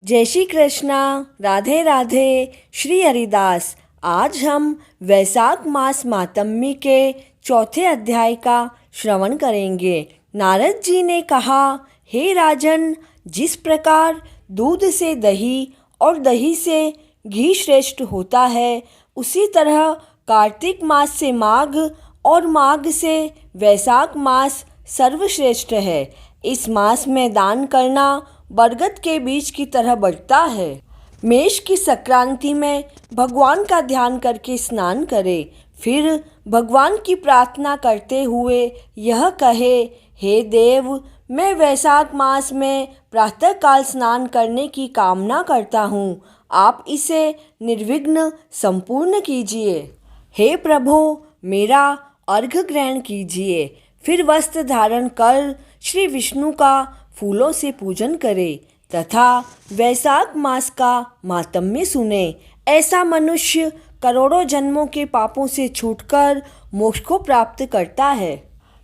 जय श्री कृष्णा। राधे राधे। श्री हरिदास। आज हम वैशाख मास मातम्य के चौथे अध्याय का श्रवण करेंगे। नारद जी ने कहा, हे राजन, जिस प्रकार दूध से दही और दही से घी श्रेष्ठ होता है, उसी तरह कार्तिक मास से माघ और माघ से वैशाख मास सर्वश्रेष्ठ है। इस मास में दान करना बरगद के बीज की तरह बढ़ता है। मेष की संक्रांति में भगवान का ध्यान करके स्नान करे, फिर भगवान की प्रार्थना करते हुए यह कहे, हे देव, मैं वैशाख मास में प्रातःकाल स्नान करने की कामना करता हूँ, आप इसे निर्विघ्न संपूर्ण कीजिए। हे प्रभु, मेरा अर्घ्य ग्रहण कीजिए। फिर वस्त्र धारण कर श्री विष्णु का फूलों से पूजन करे तथा वैशाख मास का मातम्य सुने। ऐसा मनुष्य करोड़ों जन्मों के पापों से छूटकर मोक्ष को प्राप्त करता है।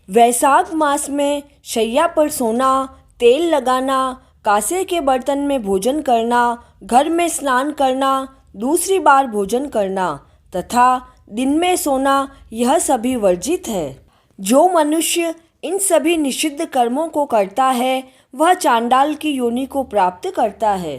वैशाख मास में शैया पर सोना, तेल लगाना, कांसे के बर्तन में भोजन करना, घर में स्नान करना, दूसरी बार भोजन करना तथा दिन में सोना, यह सभी वर्जित है। जो मनुष्य इन सभी निषिद्ध कर्मों को करता है, वह चांडाल की योनि को प्राप्त करता है।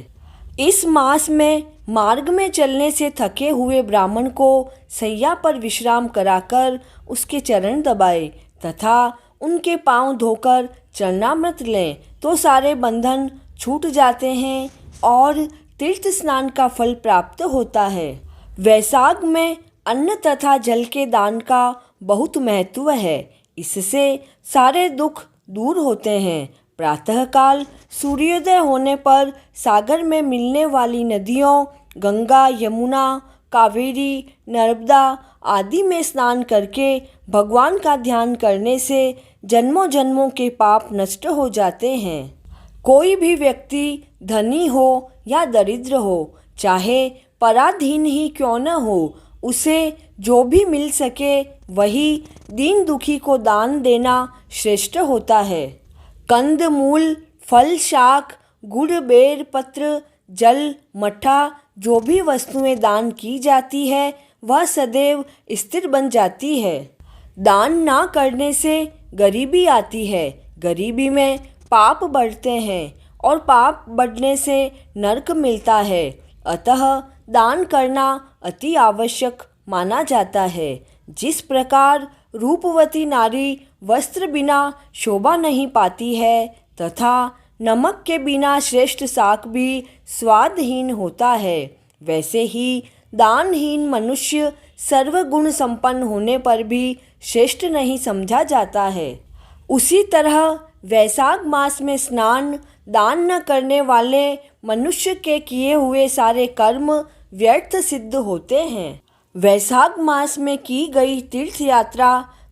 इस मास में मार्ग में चलने से थके हुए ब्राह्मण को सैया पर विश्राम कराकर उसके चरण दबाए तथा उनके पांव धोकर चरणामृत लें तो सारे बंधन छूट जाते हैं और तीर्थ स्नान का फल प्राप्त होता है। वैशाख में अन्न तथा जल के दान का बहुत महत्व है। इससे सारे दुख दूर होते हैं। प्रातःकाल सूर्योदय होने पर सागर में मिलने वाली नदियों गंगा, यमुना, कावेरी, नर्मदा आदि में स्नान करके भगवान का ध्यान करने से जन्मों जन्मों के पाप नष्ट हो जाते हैं। कोई भी व्यक्ति धनी हो या दरिद्र हो, चाहे पराधीन ही क्यों न हो, उसे जो भी मिल सके वही दीन दुखी को दान देना श्रेष्ठ होता है। कंद मूल, फल, शाक, गुड़, बेर पत्र, जल, मठा जो भी वस्तुएं दान की जाती है, वह सदैव स्थिर बन जाती है। दान ना करने से गरीबी आती है, गरीबी में पाप बढ़ते हैं और पाप बढ़ने से नरक मिलता है। अतः दान करना अति आवश्यक माना जाता है। जिस प्रकार रूपवती नारी वस्त्र बिना शोभा नहीं पाती है तथा नमक के बिना श्रेष्ठ शाक भी स्वादहीन होता है, वैसे ही दानहीन मनुष्य सर्वगुण संपन्न होने पर भी श्रेष्ठ नहीं समझा जाता है। उसी तरह वैशाख मास में स्नान दान न करने वाले मनुष्य के किए हुए सारे कर्म व्यर्थ सिद्ध होते हैं। वैशाख मास में की गई तीर्थ यात्रा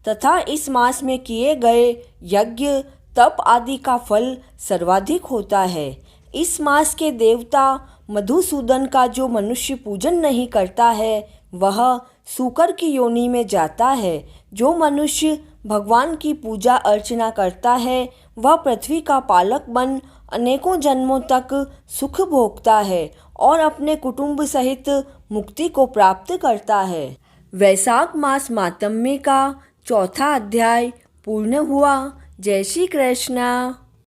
तथा इस मास में किए गए यज्ञ, तप आदि का फल सर्वाधिक होता है। इस मास के देवता मधुसूदन का जो मनुष्य पूजन नहीं करता है, वह सूकर की योनि में जाता है। जो मनुष्य भगवान की पूजा अर्चना करता है, वह पृथ्वी का पालक बन अनेकों जन्मों तक सुख भोगता है और अपने कुटुंब सहित मुक्ति को प्राप्त करता है। वैशाख मास मातम्य का चौथा अध्याय पूर्ण हुआ। जय श्री कृष्णा।